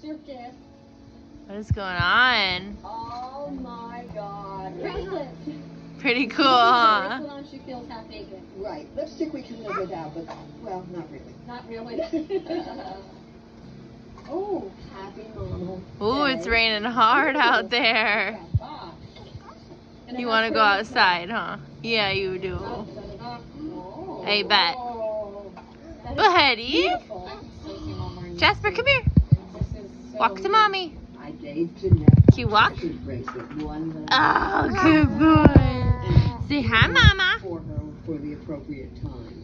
Here's your gift. What is going on? Oh my God. Bracelet. Pretty cool, huh? Bracelet on, she feels half naked. Right. Lipstick we can live without, but, well, not really. Not really. Oh, happy mama. Ooh, it's raining hard out there. You want to go outside, huh? Yeah, you do. I bet. Go ahead, Eve. Jasper, come here. Walk to mommy. I gave Jeanette Can you walk? a bracelet, one Oh, good boy. Say hi, mama. for her for the appropriate time.